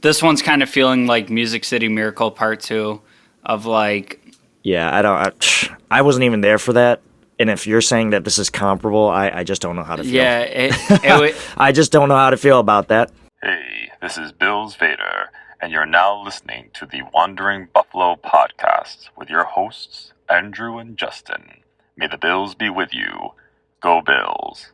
This one's kind of feeling like Music City Miracle Part 2 of like... Yeah, I wasn't even there for that. And if you're saying that this is comparable, I just don't know how to feel. Yeah, I just don't know how to feel about that. Hey, this is Bills Vader, and you're now listening to the Wandering Buffalo podcast with your hosts, Andrew and Justin. May the Bills be with you. Go Bills.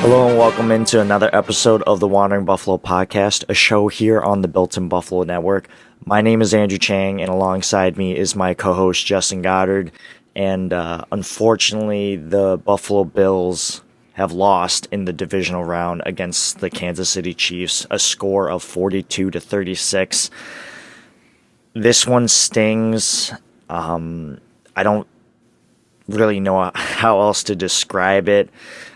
Hello and welcome into another episode of the Wandering Buffalo podcast, a show here on the Built-in Buffalo Network. My name is Andrew Chang, and alongside me is my co-host Justin Goddard. And unfortunately, the Buffalo Bills have lost in the divisional round against the Kansas City Chiefs, a score of 42-36. This one stings. I don't really know how else to describe it.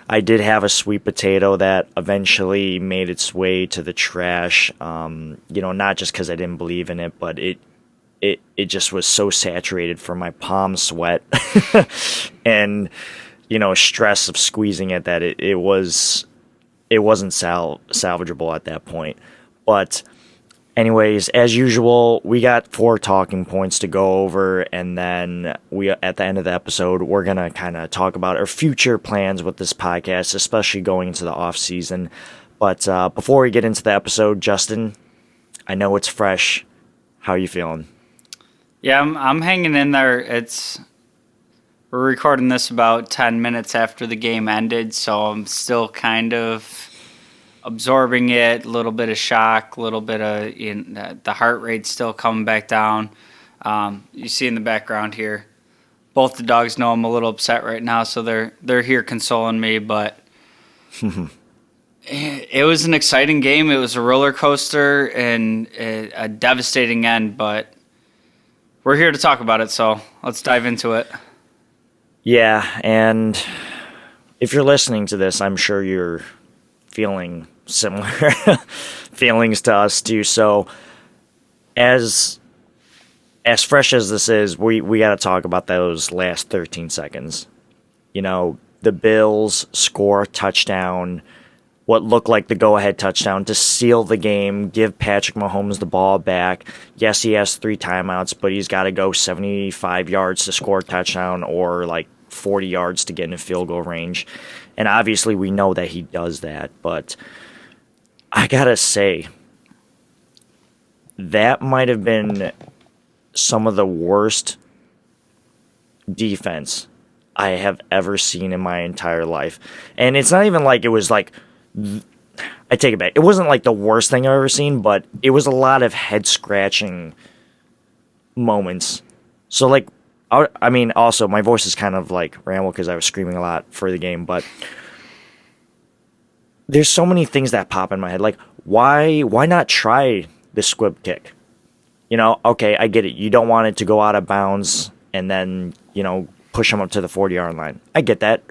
I did have a sweet potato that eventually made its way to the trash. Not just because I didn't believe in it, but it just was so saturated from my palm sweat and stress of squeezing it that it wasn't salvageable at that point. But anyways, as usual, we got 4 talking points to go over, and then at the end of the episode, we're going to kind of talk about our future plans with this podcast, especially going into the offseason. But before we get into the episode, Justin, I know it's fresh. How are you feeling? Yeah, I'm hanging in there. We're recording this about 10 minutes after the game ended, so I'm still kind of absorbing it, a little bit of shock, a little bit of the heart rate still coming back down. You see in the background here, both the dogs know I'm a little upset right now, so they're here consoling me. But it was an exciting game. It was a roller coaster and a devastating end, but we're here to talk about it, so let's dive into it. Yeah, and if you're listening to this, I'm sure you're feeling similar feelings to us too. So as fresh as this is, we got to talk about those last 13 seconds. The Bills score a touchdown, what looked like the go-ahead touchdown to seal the game, give Patrick Mahomes the ball back. Yes, he has 3 timeouts, but he's got to go 75 yards to score a touchdown or like 40 yards to get in a field goal range. And obviously we know that he does that, but I gotta say, that might have been some of the worst defense I have ever seen in my entire life. And it's not even like it was like, I take it back. It wasn't like the worst thing I've ever seen, but it was a lot of head-scratching moments. So like, also my voice is kind of like ramble because I was screaming a lot for the game, but there's so many things that pop in my head. Like, why not try the squib kick? Okay, I get it. You don't want it to go out of bounds and then, push them up to the 40-yard line. I get that.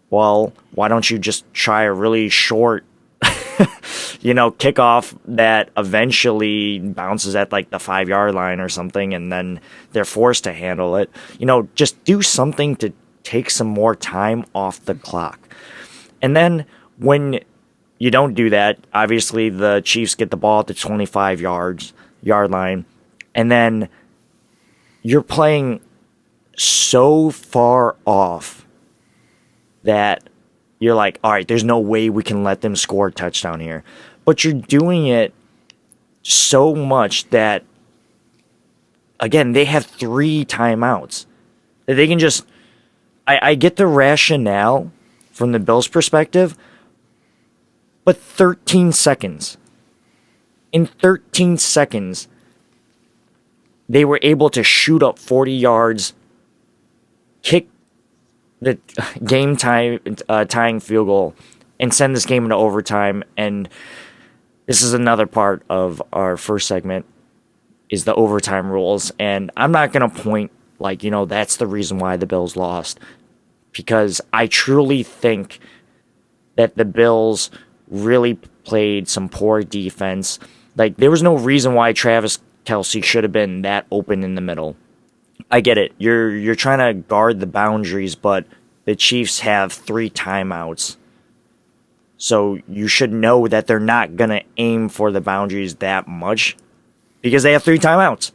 Well, why don't you just try a really short, kickoff that eventually bounces at like the 5-yard line or something, and then they're forced to handle it. Just do something to take some more time off the clock. And then when you don't do that, obviously the Chiefs get the ball at the 25-yard line, and then you're playing so far off that you're like, all right, there's no way we can let them score a touchdown here. But you're doing it so much that, again, they have 3 timeouts. That they can just... I get the rationale from the Bills' perspective, but 13 seconds. In 13 seconds, they were able to shoot up 40 yards, kick the game tying field goal, and send this game into overtime. And this is another part of our first segment, is the overtime rules. And I'm not going to point like, that's the reason why the Bills lost, because I truly think that the Bills really played some poor defense. Like, there was no reason why Travis Kelsey should have been that open in the middle. I get it. You're trying to guard the boundaries, but the Chiefs have 3 timeouts. So you should know that they're not going to aim for the boundaries that much because they have 3 timeouts.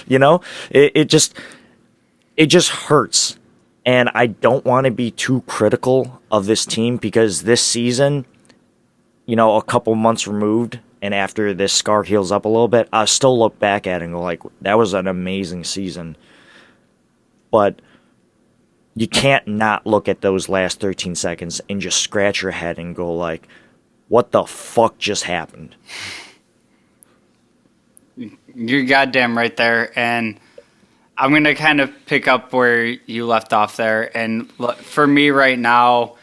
You know, it just hurts. And I don't want to be too critical of this team because this season, you know, a couple months removed, and after this scar heals up a little bit, I still look back at it and go like, that was an amazing season. But you can't not look at those last 13 seconds and just scratch your head and go like, what the fuck just happened? You're goddamn right there. And I'm going to kind of pick up where you left off there. And for me right now,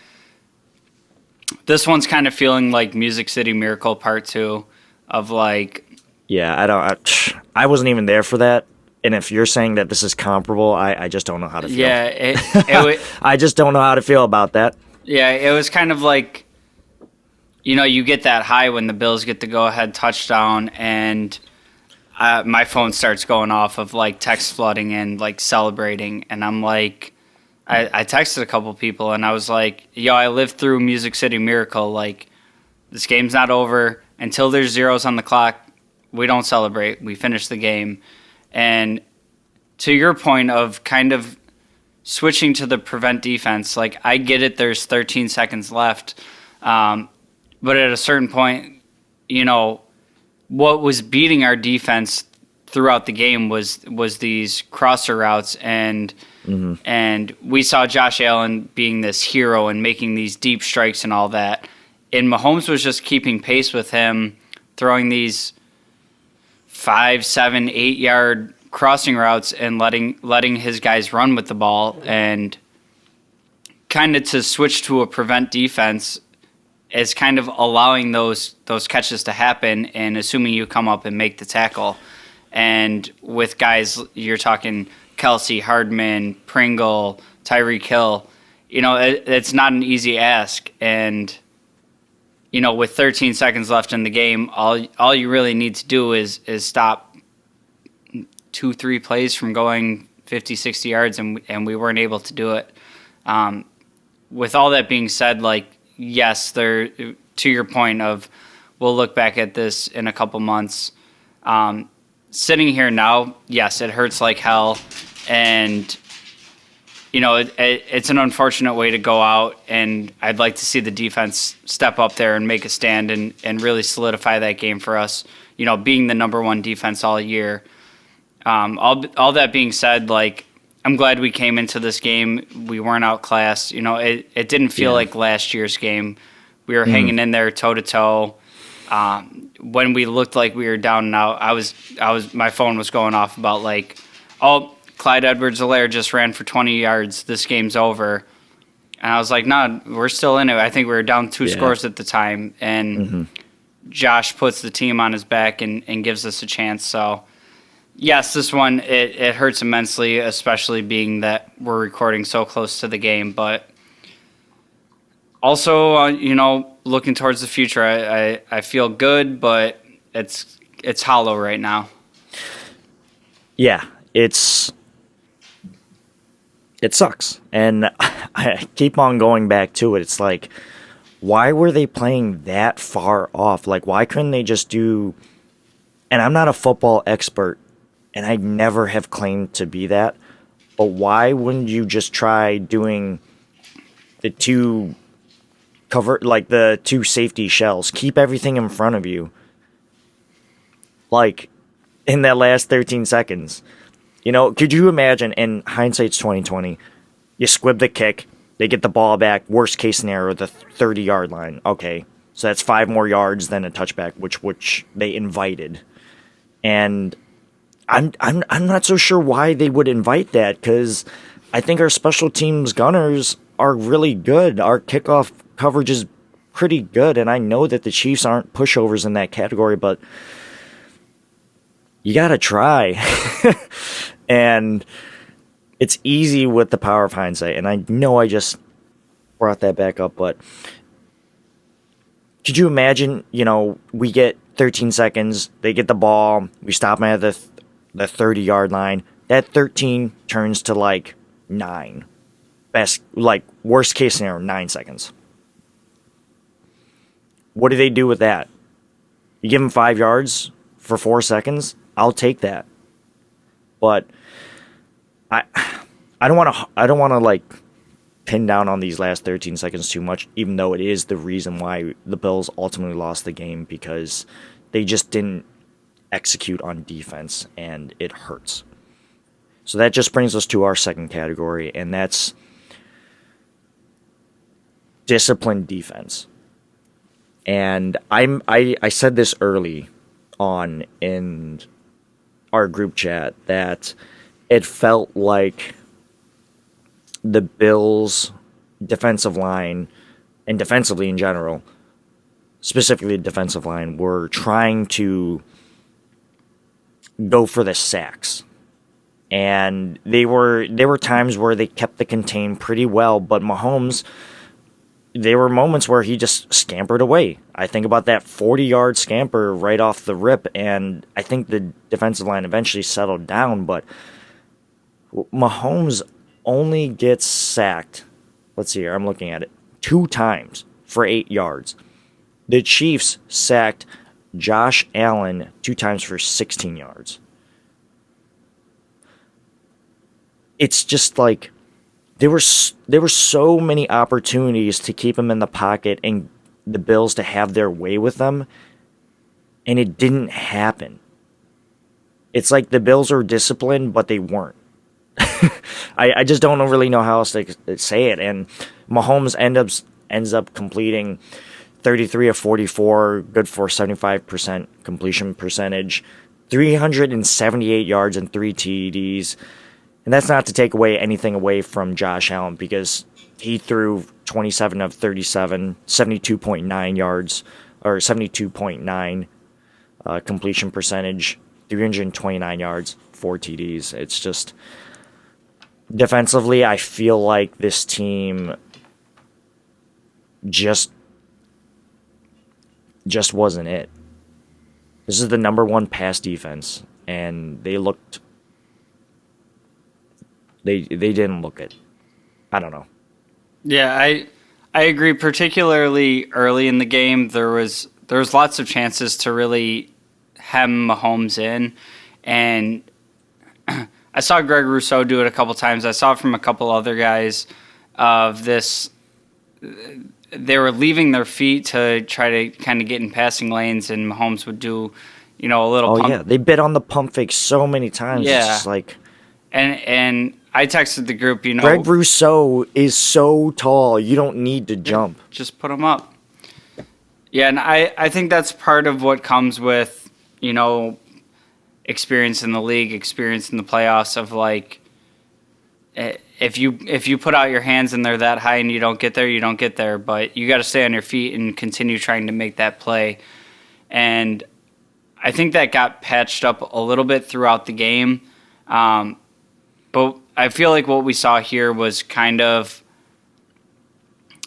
this one's kind of feeling like Music City Miracle Part 2 of like... Yeah, I wasn't even there for that. And if you're saying that this is comparable, I just don't know how to feel. Yeah, I just don't know how to feel about that. Yeah, it was kind of like, you know, you get that high when the Bills get the go-ahead touchdown, and my phone starts going off of like text flooding and like celebrating, and I'm like, I texted a couple people and I was like, yo, I lived through Music City Miracle. Like, this game's not over until there's zeros on the clock. We don't celebrate. We finish the game. And to your point of kind of switching to the prevent defense, like, I get it, there's 13 seconds left. But at a certain point, you know, what was beating our defense throughout the game was these crosser routes, and we saw Josh Allen being this hero and making these deep strikes and all that. And Mahomes was just keeping pace with him, throwing these 5, 7, 8 yard crossing routes and letting his guys run with the ball, and kind of to switch to a prevent defense is kind of allowing those catches to happen and assuming you come up and make the tackle. And with guys, you're talking Kelsey, Hardman, Pringle, Tyreek Hill, you know, it's not an easy ask. And, you know, with 13 seconds left in the game, all you really need to do is stop 2-3 plays from going 50, 60 yards, and we weren't able to do it. With all that being said, like, yes, to your point of we'll look back at this in a couple months. Sitting here now, yes, it hurts like hell, and you know it's an unfortunate way to go out. And I'd like to see the defense step up there and make a stand and really solidify that game for us. You know, being the number 1 defense all year. All that being said, like, I'm glad we came into this game. We weren't outclassed. You know, it didn't feel like last year's game. We were hanging in there toe to toe. When we looked like we were down and out, my phone was going off about like, oh, Clyde Edwards-Helaire just ran for 20 yards. This game's over. And I was like, no, we're still in it. I think we were down 2 scores at the time. And Josh puts the team on his back and gives us a chance. So, yes, this one, it hurts immensely, especially being that we're recording so close to the game. But also, you know, looking towards the future, I feel good, but it's hollow right now. Yeah, it sucks. And I keep on going back to it. It's like, why were they playing that far off? Like, why couldn't they just do... And I'm not a football expert, and I never have claimed to be that, but why wouldn't you just try doing the 2 safety shells? Keep everything in front of you. Like, in that last 13 seconds. You know, could you imagine, in hindsight's 2020, you squib the kick, they get the ball back, worst case scenario, the 30-yard line. Okay, so that's 5 more yards than a touchback, which they invited. And I'm not so sure why they would invite that, because I think our special teams gunners are really good. Our kickoff coverage is pretty good, and I know that the Chiefs aren't pushovers in that category, but you gotta try. And it's easy with the power of hindsight, and I know I just brought that back up, but could you imagine, you know, we get 13 seconds. They get the ball. We stop them at the 30-yard line. That 13 turns to like 9. Worst case scenario, 9 seconds. What do they do with that? You give them 5 yards for 4 seconds? I'll take that. But I don't want to like pin down on these last 13 seconds too much, even though it is the reason why the Bills ultimately lost the game, because they just didn't execute on defense, and it hurts. So that just brings us to our second category, and that's disciplined defense. And I said this early on in our group chat that it felt like the Bills' defensive line and defensively in general, specifically the defensive line, were trying to go for the sacks. And there were times where they kept the contain pretty well, but Mahomes, there were moments where he just scampered away. I think about that 40-yard scamper right off the rip, and I think the defensive line eventually settled down, but Mahomes only gets sacked, let's see here, I'm looking at it, 2 times for 8 yards. The Chiefs sacked Josh Allen 2 times for 16 yards. It's just like there were so many opportunities to keep him in the pocket and the Bills to have their way with them, and it didn't happen. It's like the Bills were disciplined, but they weren't. I just don't really know how else to say it. And Mahomes ends up completing 33 of 44, good for 75% completion percentage, 378 yards and 3 TDs. And that's not to take anything away from Josh Allen, because he threw 27 of 37, 72.9 yards, or 72.9 completion percentage, 329 yards, 4 TDs. It's just, defensively, I feel like this team just wasn't it. This is the number 1 pass defense, and they didn't look it. I don't know. Yeah, I agree. Particularly early in the game, there was lots of chances to really hem Mahomes in, and I saw Greg Rousseau do it a couple times. I saw it from a couple other guys of this. They were leaving their feet to try to kind of get in passing lanes, and Mahomes would do, a little pump. Yeah, they bit on the pump fake so many times. Yeah. It's just like, and I texted the group, Greg Rousseau is so tall, you don't need to jump. Just put him up. Yeah, and I think that's part of what comes with, experience in the league, experience in the playoffs, of like, if you put out your hands and they're that high and you don't get there, you don't get there. But you got to stay on your feet and continue trying to make that play. And I think that got patched up a little bit throughout the game. But I feel like what we saw here was kind of,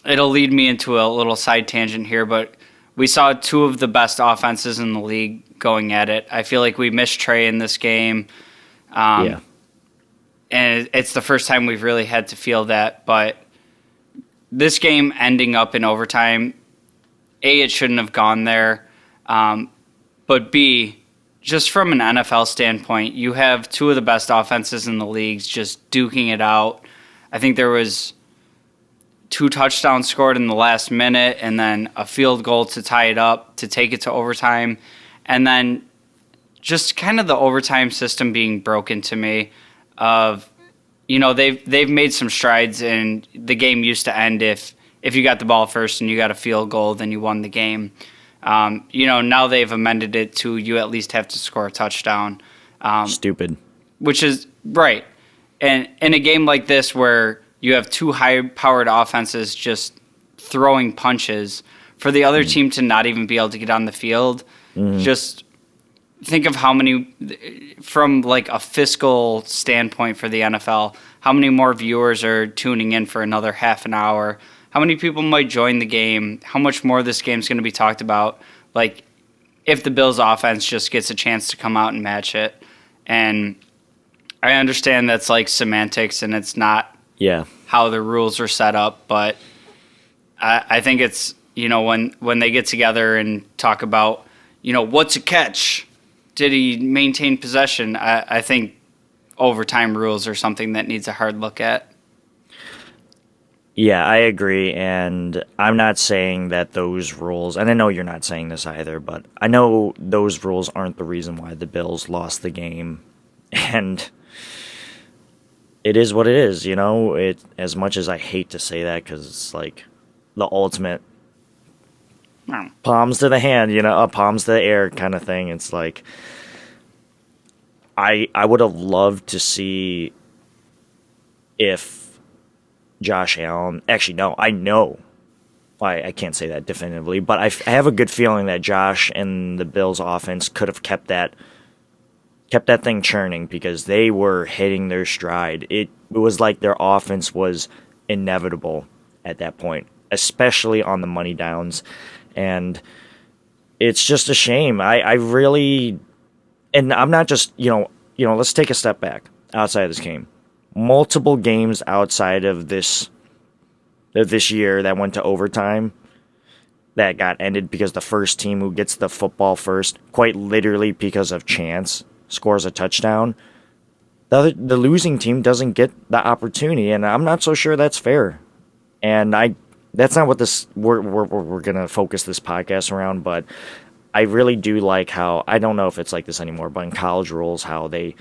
it'll lead me into a little side tangent here, but we saw 2 of the best offenses in the league going at it. I feel like we missed Trey in this game. Yeah. And it's the first time we've really had to feel that. But this game ending up in overtime, A, it shouldn't have gone there. But B, just from an NFL standpoint, you have 2 of the best offenses in the leagues just duking it out. I think there was 2 touchdowns scored in the last minute, and then a field goal to tie it up, to take it to overtime. And then just kind of the overtime system being broken to me of, they've made some strides, and the game used to end if you got the ball first and you got a field goal, then you won the game. Now they've amended it to you at least have to score a touchdown. Stupid. Which is right. And in a game like this where you have 2 high-powered offenses just throwing punches, for the other team to not even be able to get on the field, just think of how many, from like a fiscal standpoint for the NFL, how many more viewers are tuning in for another half an hour, how many people might join the game, how much more this game's going to be talked about. Like, if the Bills' offense just gets a chance to come out and match it. And I understand that's like semantics and it's not how the rules are set up, but I think it's, when they get together and talk about, what's a catch? Did he maintain possession? I think overtime rules are something that needs a hard look at. Yeah, I agree, and I'm not saying that those rules, and I know you're not saying this either, but I know those rules aren't the reason why the Bills lost the game, and it is what it is, It, as much as I hate to say that, because it's like the ultimate palms to the hand, palms to the air kind of thing. It's like I would have loved to see if Josh Allen... Actually, no, I know. I can't say that definitively, but I have a good feeling that Josh and the Bills' offense could have kept that thing churning because they were hitting their stride. It was like their offense was inevitable at that point, especially on the money downs. And it's just a shame. I really... And I'm not just, let's take a step back outside of this game. Multiple games outside of this year that went to overtime that got ended because the first team who gets the football first, quite literally because of chance, scores a touchdown. The losing team doesn't get the opportunity, and I'm not so sure that's fair. And that's not what we're gonna focus this podcast around, but I really do like how, I don't know if it's like this anymore, but in college rules, how they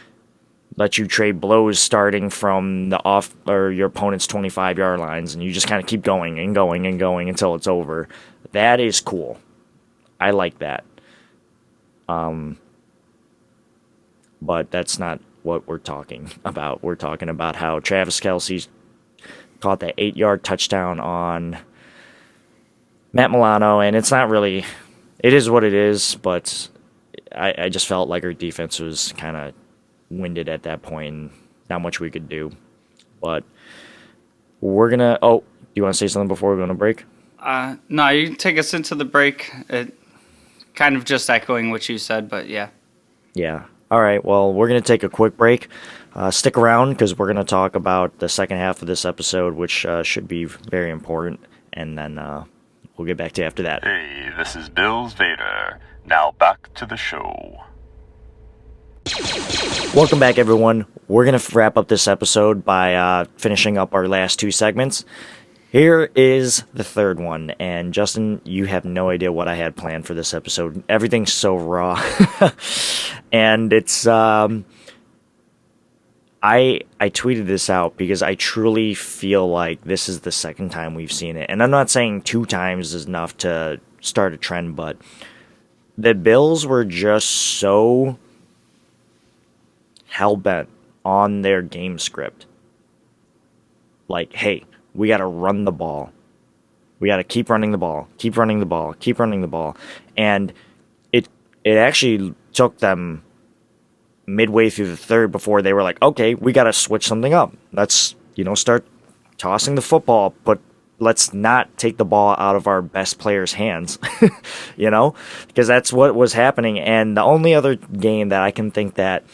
let you trade blows starting from the off or your opponent's 25-yard lines, and you just kind of keep going and going and going until it's over. That is cool. I like that. But that's not what we're talking about. We're talking about how Travis Kelce caught that 8-yard touchdown on Matt Milano, and it's not really... It is what it is, but I just felt like our defense was kind of winded at that point, and not much we could do. But we're going to... Oh, do you want to say something before we go on a break? No, you can take us into the break. Kind of just echoing what you said, but yeah. Yeah. All right, well, we're going to take a quick break. Stick around, because we're going to talk about the second half of this episode, which should be very important, and then we'll get back to you after that. Hey, this is Bills Vader. Now back to the show. Welcome back, everyone. We're going to wrap up this episode by finishing up our last two segments. Here is the third one, and Justin, you have no idea what I had planned for this episode. Everything's so raw. And it's... I tweeted this out because I truly feel like this is the second time we've seen it. And I'm not saying 2 times is enough to start a trend, but the Bills were just so hell-bent on their game script. Like, hey, we got to run the ball. We got to keep running the ball, keep running the ball, keep running the ball. And it actually took them midway through the third before they were like, okay, we got to switch something up. Let's, start tossing the football, but let's not take the ball out of our best players' hands, because that's what was happening. And the only other game that I can think that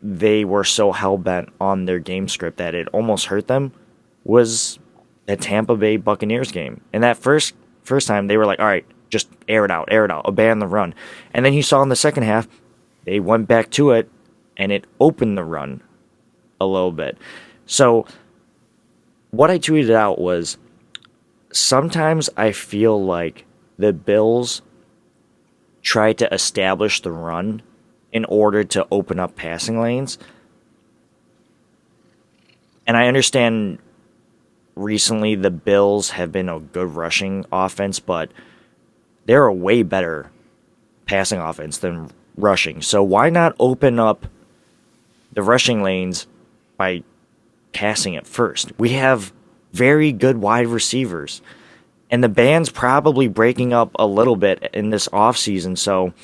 they were so hell-bent on their game script that it almost hurt them was the Tampa Bay Buccaneers game. And that first time, they were like, all right, just air it out, abandon the run. And then you saw in the second half, they went back to it, and it opened the run a little bit. So what I tweeted out was, sometimes I feel like the Bills try to establish the run in order to open up passing lanes. And I understand recently the Bills have been a good rushing offense, but they're a way better passing offense than rushing. So why not open up the rushing lanes by passing it first? We have very good wide receivers, and the band's probably breaking up a little bit in this offseason, so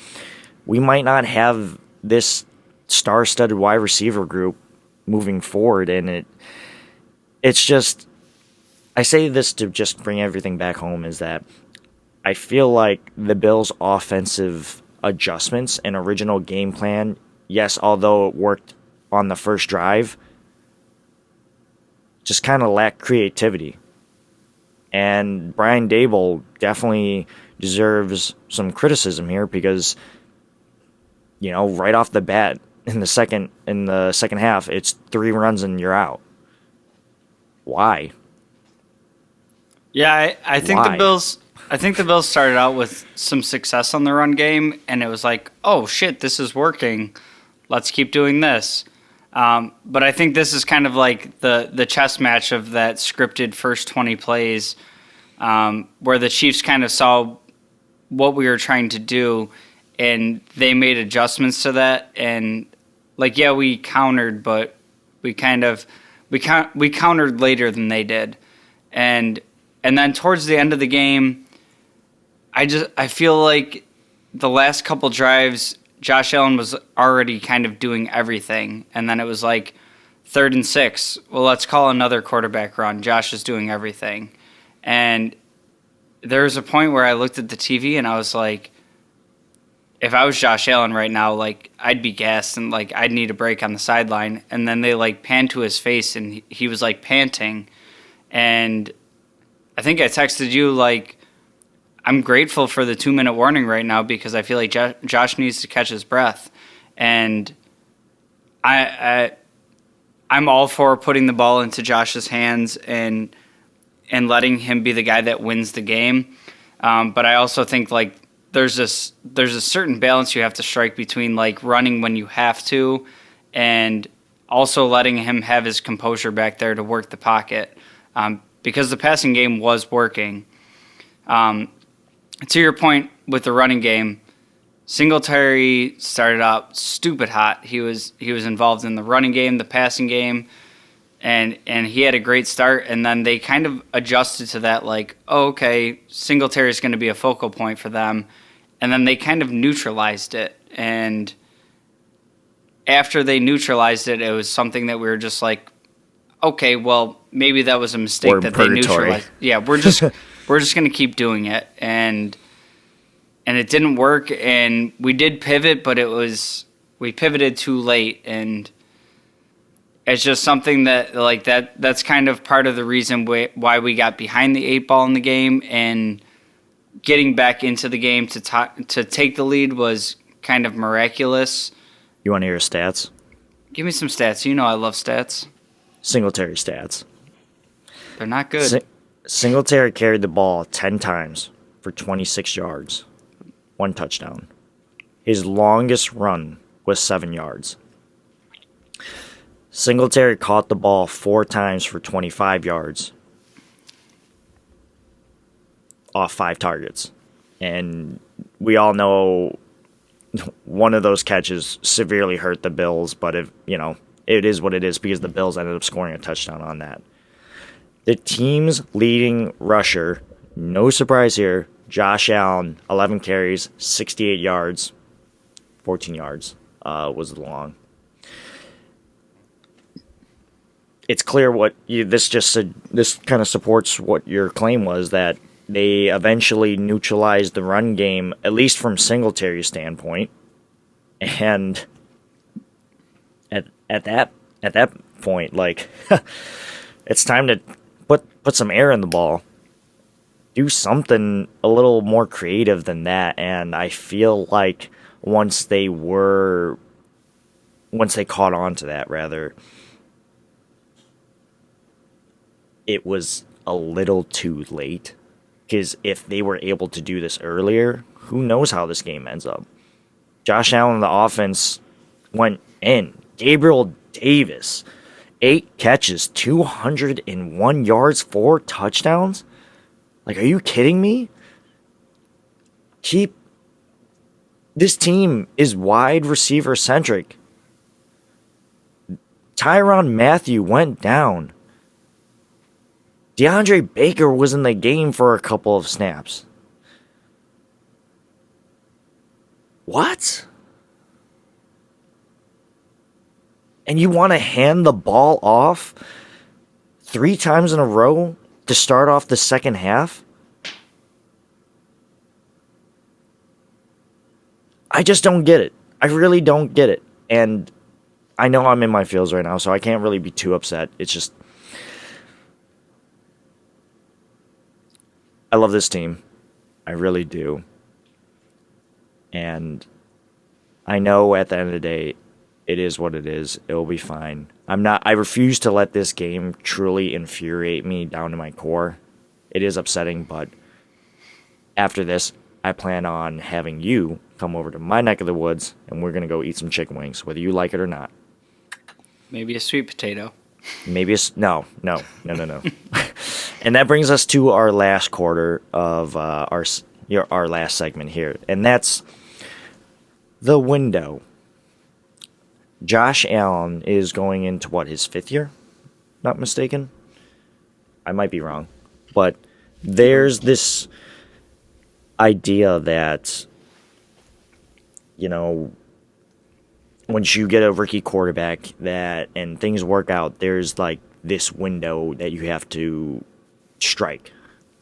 we might not have this star-studded wide receiver group moving forward, and it's just... I say this to just bring everything back home, is that I feel like the Bills' offensive adjustments and original game plan. Yes, although it worked on the first drive, just kind of lacked creativity. And Brian Daboll definitely deserves some criticism here because, right off the bat in the second half, it's 3 runs and you're out. Why? Yeah, I think Why? the Bills. I think the Bills started out with some success on the run game, and it was like, oh shit, this is working. Let's keep doing this. But I think this is kind of like the chess match of that scripted first 20 plays, where the Chiefs kind of saw what we were trying to do, and they made adjustments to that. And we countered, but we countered later than they did, and then towards the end of the game, I feel like the last couple drives, Josh Allen was already kind of doing everything, and then it was like 3rd and 6. Well, let's call another quarterback run. Josh is doing everything, and there was a point where I looked at the TV and I was like, if I was Josh Allen right now, I'd be gassed and I'd need a break on the sideline. And then they panned to his face and he was panting, and I think I texted you I'm grateful for the 2-minute warning right now because I feel like Josh needs to catch his breath. And I'm all for putting the ball into Josh's hands and letting him be the guy that wins the game. But I also think there's a certain balance you have to strike between running when you have to and also letting him have his composure back there to work the pocket, because the passing game was working. To your point with the running game, Singletary started out stupid hot. He was involved in the running game, the passing game, and he had a great start. And then they kind of adjusted to that, okay, Singletary is going to be a focal point for them. And then they kind of neutralized it. And after they neutralized it, it was something that we were just okay, well, maybe that was a mistake that they neutralized. Yeah, we're just going to keep doing it, and it didn't work, and we did pivot, but we pivoted too late, and it's just something that that's kind of part of the reason why we got behind the 8 ball in the game, and getting back into the game to take the lead was kind of miraculous. You want to hear stats? Give me some stats. You know I love stats. Singletary stats. They're not good. Singletary carried the ball 10 times for 26 yards, 1 touchdown. His longest run was 7 yards. Singletary caught the ball 4 times for 25 yards off 5 targets. And we all know one of those catches severely hurt the Bills, but it is what it is because the Bills ended up scoring a touchdown on that. The team's leading rusher, no surprise here, Josh Allen, 11 carries, 68 yards, 14 yards was long. It's clear this kind of supports what your claim was, that they eventually neutralized the run game, at least from Singletary's standpoint, and at that point, it's time to put some air in the ball. Do something a little more creative than that. And I feel like once they caught on to that, rather, it was a little too late. Because if they were able to do this earlier, who knows how this game ends up. Josh Allen, the offense, went in. Gabriel Davis, 8 catches, 201 yards, 4 touchdowns? Are you kidding me? This team is wide receiver centric. Tyrann Mathieu went down. DeAndre Baker was in the game for a couple of snaps. What? And you want to hand the ball off 3 times in a row to start off the second half? I just don't get it. I really don't get it. And I know I'm in my feels right now, so I can't really be too upset. It's just, I love this team. I really do. And I know at the end of the day, it is what it is. It'll be fine. I refuse to let this game truly infuriate me down to my core. It is upsetting, but after this, I plan on having you come over to my neck of the woods, and we're going to go eat some chicken wings, whether you like it or not. Maybe a sweet potato. Maybe no. And that brings us to our last quarter of our last segment here, and that's the window. Josh Allen is going into his 5th year? Not mistaken. I might be wrong, but there's this idea that, once you get a rookie quarterback and things work out, there's like this window that you have to strike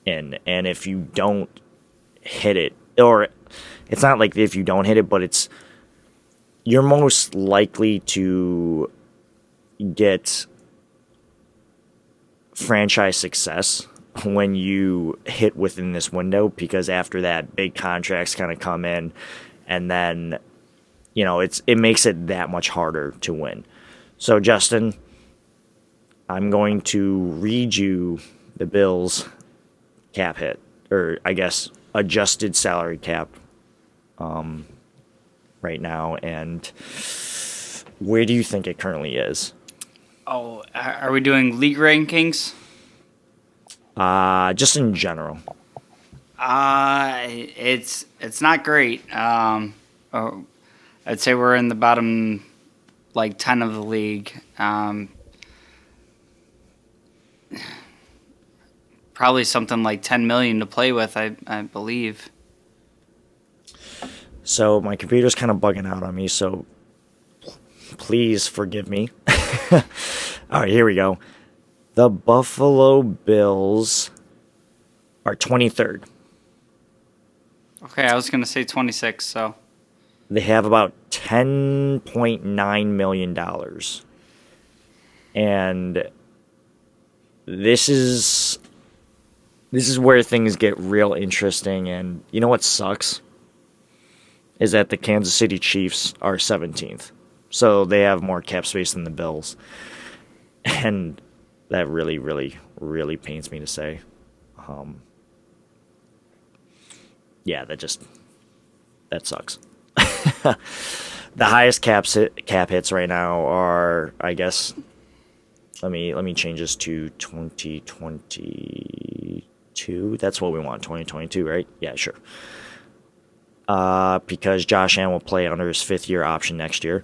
in, and if you don't hit it, or it's not like if you don't hit it, but you're most likely to get franchise success when you hit within this window, because after that, big contracts kind of come in, and then it makes it that much harder to win. So Justin, I'm going to read you the Bills cap hit, or I guess adjusted salary cap right now, and where do you think it currently is? Oh, are we doing league rankings? Just in general. It's not great. I'd say we're in the bottom 10 of the league. Probably something like $10 million to play with, I believe. So my computer's kind of bugging out on me, so please forgive me. All right, here we go. The Buffalo Bills are 23rd. Okay, I was going to say 26, so. They have about $10.9 million. And this is where things get real interesting. And you know what sucks? Is that the Kansas City Chiefs are 17th. So they have more cap space than the Bills. And that really, really, really pains me to say. Yeah, that sucks. The highest cap hits right now are, I guess, let me change this to 2022. That's what we want, 2022, right? Yeah, sure. Because Josh Allen will play under his 5th year option next year.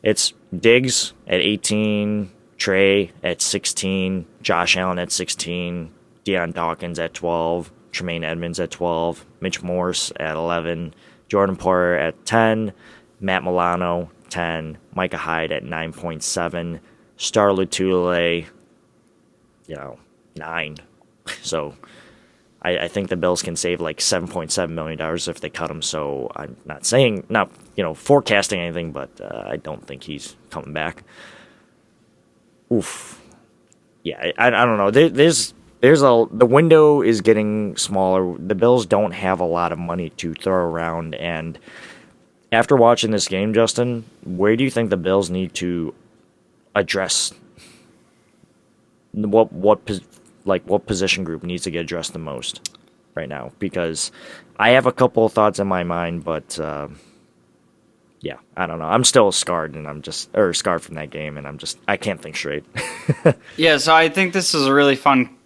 It's Diggs at 18, Trey at 16, Josh Allen at 16, Deion Dawkins at 12, Tremaine Edmonds at 12, Mitch Morse at 11, Jordan Poyer at 10, Matt Milano 10, Micah Hyde at 9.7, Star Lotulelei, 9. So I think the Bills can save like $7.7 million if they cut him. So I'm not forecasting anything, but I don't think he's coming back. Oof. Yeah, I don't know. The window is getting smaller. The Bills don't have a lot of money to throw around, and after watching this game, Justin, where do you think the Bills need to address what position group needs to get addressed the most right now? Because I have a couple of thoughts in my mind, but yeah, I don't know. I'm still scarred, and scarred from that game, and I can't think straight. Yeah, so I think this is a really fun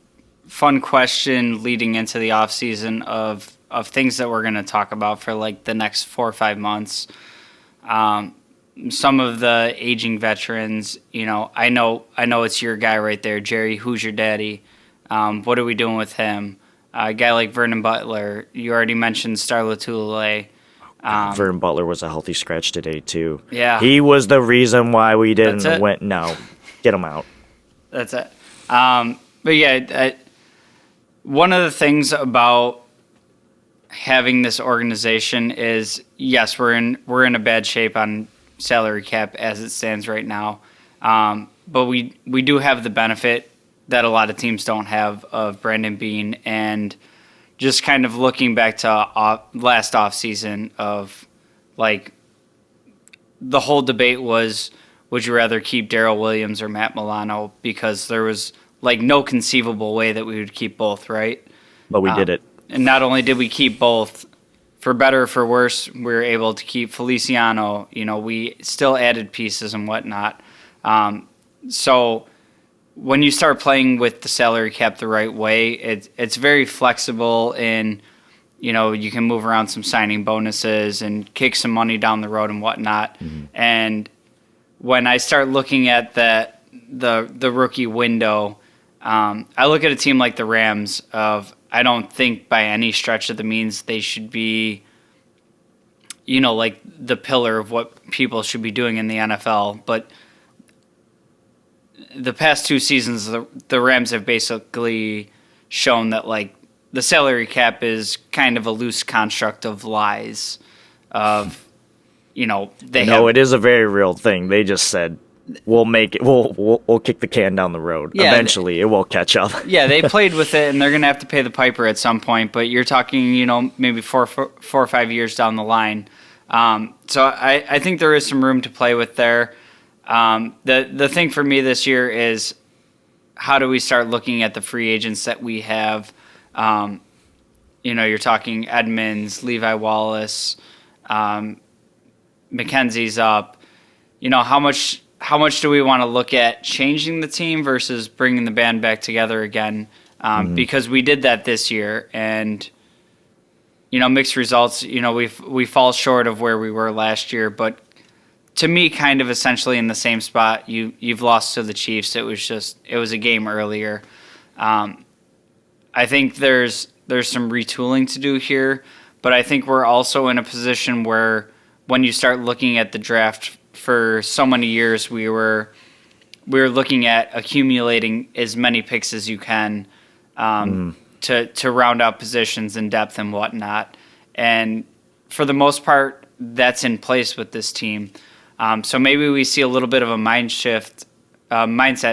question leading into the offseason of things that we're going to talk about for the next 4 or 5 months. Some of the aging veterans, I know it's your guy right there, Jerry. Who's your daddy? What are we doing with him? A guy like Vernon Butler. You already mentioned Star Lotulelei. Vernon Butler was a healthy scratch today too. Yeah, he was the reason why we didn't win. No, get him out. That's it. But yeah, one of the things about having this organization is, yes, we're in a bad shape on salary cap as it stands right now, but we do have the benefit that a lot of teams don't have of Brandon Beane, and just kind of looking back to last offseason of like the whole debate was, would you rather keep Darrell Williams or Matt Milano, because there was like no conceivable way that we would keep both, right? But we did it. And not only did we keep both, for better or for worse, we were able to keep Feliciano. We still added pieces and whatnot. So when you start playing with the salary cap the right way, it's very flexible in, you can move around some signing bonuses and kick some money down the road and whatnot. Mm-hmm. And when I start looking at the rookie window, I look at a team like the Rams I don't think by any stretch of the means they should be, like the pillar of what people should be doing in the NFL. But the past 2 seasons, the Rams have basically shown that like the salary cap is kind of a loose construct of lies. It is a very real thing. They just said, we'll make it. We'll kick the can down the road. Yeah, eventually, it will catch up. Yeah, they played with it, and they're going to have to pay the piper at some point. But you're talking, maybe four or 5 years down the line. So I think there is some room to play with there. The thing for me this year is, how do we start looking at the free agents that we have? You're talking Edmonds, Levi Wallace, McKenzie's up. How much do we want to look at changing the team versus bringing the band back together again? Because we did that this year, and mixed results. We fall short of where we were last year, but to me, kind of essentially in the same spot. You've lost to the Chiefs. It was a game earlier. I think there's some retooling to do here, but I think we're also in a position where when you start looking at the draft, for so many years we were looking at accumulating as many picks as you can to round out positions and depth and whatnot. And for the most part, that's in place with this team. So maybe we see a little bit of a mindset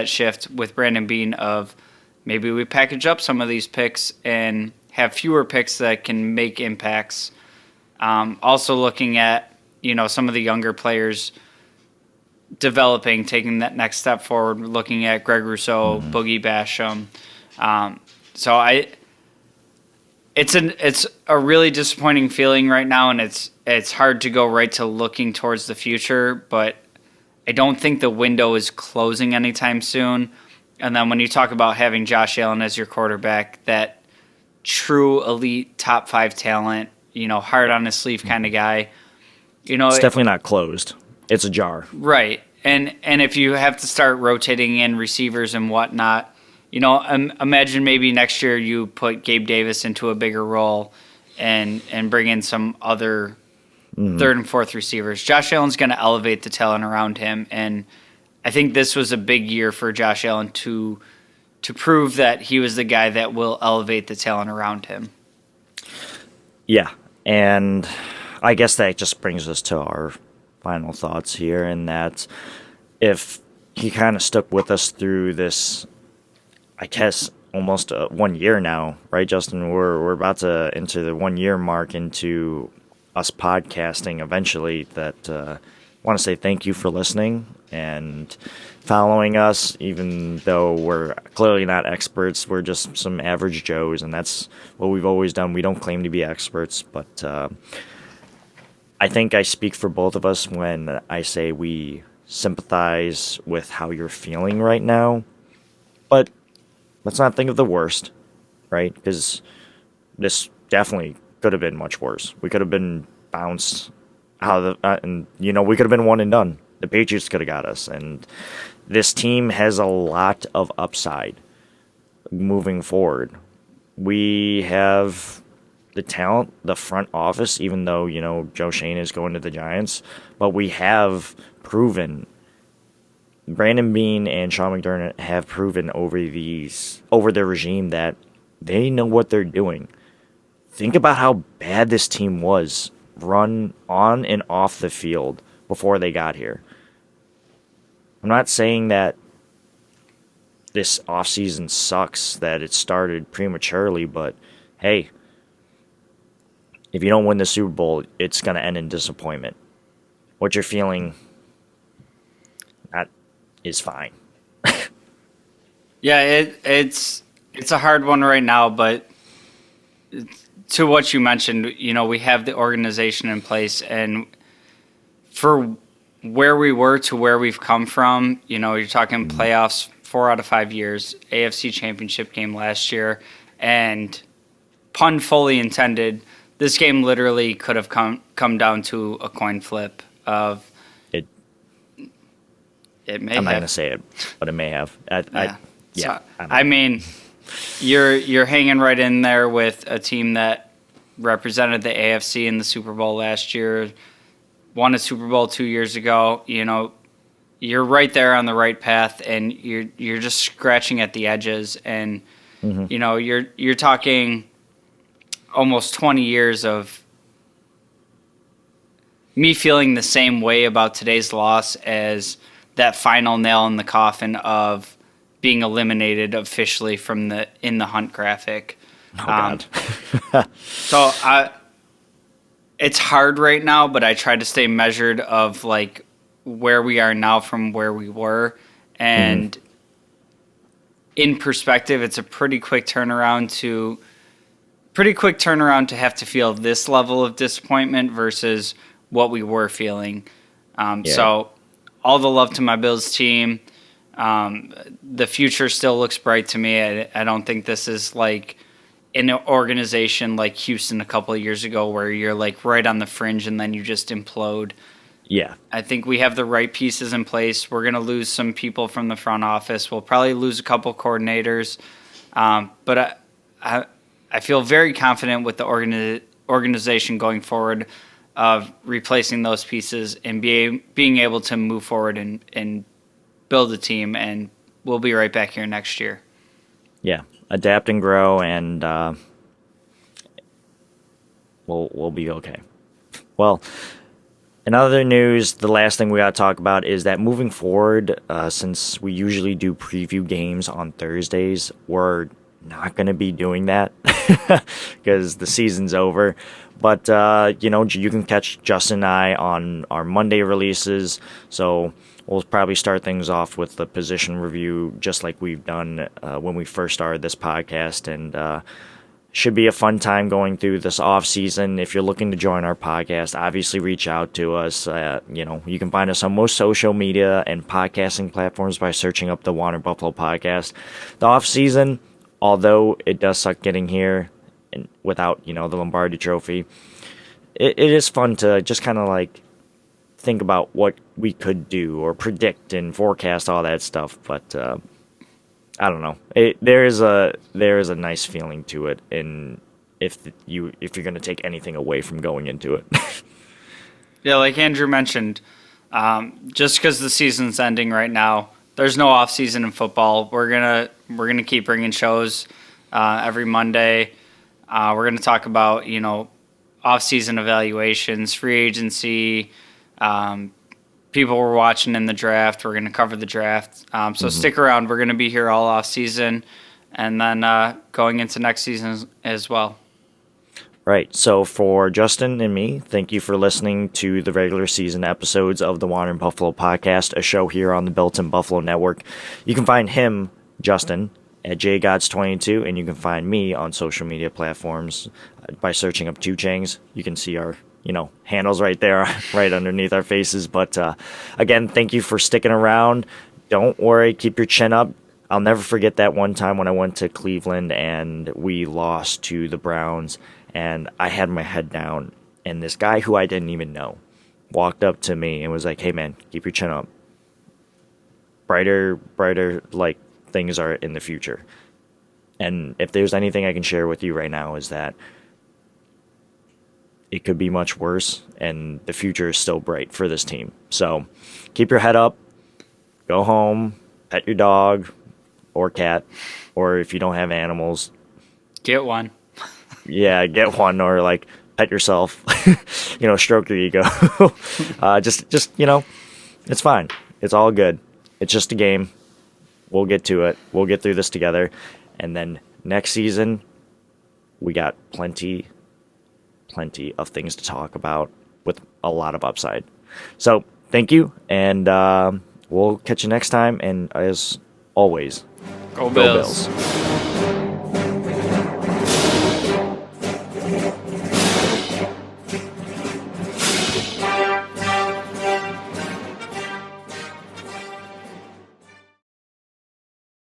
shift with Brandon Beane of maybe we package up some of these picks and have fewer picks that can make impacts. Also looking at, some of the younger players developing, taking that next step forward, looking at Greg Rousseau, Boogie Basham. So it's a really disappointing feeling right now, and it's hard to go right to looking towards the future, but I don't think the window is closing anytime soon. And then when you talk about having Josh Allen as your quarterback, that true elite top 5 talent, hard on his sleeve kind of guy, it's definitely not closed. It's ajar. Right. And if you have to start rotating in receivers and whatnot, imagine maybe next year you put Gabe Davis into a bigger role and bring in some other third and fourth receivers. Josh Allen's going to elevate the talent around him, and I think this was a big year for Josh Allen to prove that he was the guy that will elevate the talent around him. Yeah, and I guess that just brings us to our final thoughts here, and that if he kind of stuck with us through this, I guess, almost 1 year now, right, Justin? We're about to enter the 1 year mark into us podcasting eventually. That I want to say thank you for listening and following us, even though we're clearly not experts. We're just some average Joes, and that's what we've always done. We don't claim to be experts, but I think I speak for both of us when I say we sympathize with how you're feeling right now. But let's not think of the worst, right? Because this definitely could have been much worse. We could have been bounced out of and we could have been one and done. The Patriots could have got us, and this team has a lot of upside moving forward. We have the talent, the front office, even though, Joe Shane is going to the Giants, but we have proven, Brandon Beane and Sean McDermott have proven over their regime that they know what they're doing. think about how bad this team was run on and off the field before they got here. I'm not saying that this offseason sucks, that it started prematurely, but hey, if you don't win the Super Bowl, it's going to end in disappointment. What you're feeling, that is fine. Yeah, it's a hard one right now, but to what you mentioned, we have the organization in place, and for where we were to where we've come from, you're talking playoffs 4 out of 5 years, AFC Championship game last year, and pun fully intended, this game literally could have come down to a coin flip of it. It may. I'm not going to say it, but it may have. I mean, you're hanging right in there with a team that represented the AFC in the Super Bowl last year, won a Super Bowl 2 years ago. You're right there on the right path, and you're just scratching at the edges, and you're talking almost 20 years of me feeling the same way about today's loss as that final nail in the coffin of being eliminated officially from the in the Hunt graphic. Oh, God. So it's hard right now, but I try to stay measured of like where we are now from where we were, and in perspective, it's a pretty quick turnaround to have to feel this level of disappointment versus what we were feeling. So all the love to my Bills team. The future still looks bright to me. I don't think this is like an organization like Houston a couple of years ago where you're like right on the fringe and then you just implode. Yeah. I think we have the right pieces in place. We're going to lose some people from the front office. We'll probably lose a couple coordinators. But I feel very confident with the organization going forward of replacing those pieces and being able to move forward and build a team, and we'll be right back here next year. Yeah, adapt and grow, and we'll be okay. Well, in other news, the last thing we got to talk about is that moving forward, since we usually do preview games on Thursdays, we're not going to be doing that because the season's over. But, you can catch Justin and I on our Monday releases, so we'll probably start things off with the position review just like we've done when we first started this podcast, and should be a fun time going through this off season. If you're looking to join our podcast, obviously reach out to us. You can find us on most social media and podcasting platforms by searching up the Wander Buffalo podcast. The off season, although it does suck getting here and without, the Lombardi Trophy, it is fun to just kind of like think about what we could do or predict and forecast all that stuff. But I don't know. There is a nice feeling to it, and if you're going to take anything away from going into it. Yeah, like Andrew mentioned, just because the season's ending right now, there's no off season in football. We're gonna keep bringing shows every Monday. We're gonna talk about off season evaluations, free agency. People we're watching in the draft. We're going to cover the draft. So stick around. We're going to be here all off season, and then going into next season as well. Right. So for Justin and me, thank you for listening to the regular season episodes of the Wandering Buffalo podcast, a show here on the Built-in Buffalo Network. You can find him, Justin, at jgods22, and you can find me on social media platforms by searching up Two Changs. You can see our handles right there, right underneath our faces. But again, thank you for sticking around. Don't worry, keep your chin up. I'll never forget that one time when I went to Cleveland and we lost to the Browns, and I had my head down, and this guy who I didn't even know walked up to me and was like, "Hey man, keep your chin up. Brighter like things are in the future." And if there's anything I can share with you right now is that it could be much worse, and the future is still bright for this team. So keep your head up, go home, pet your dog or cat, or if you don't have animals, get one. get one, or like pet yourself, stroke your ego. Just it's fine. It's all good. It's just a game. We'll get to it. We'll get through this together. And then next season, we got plenty of things to talk about with a lot of upside. So thank you, and we'll catch you next time. And as always, Go Bills.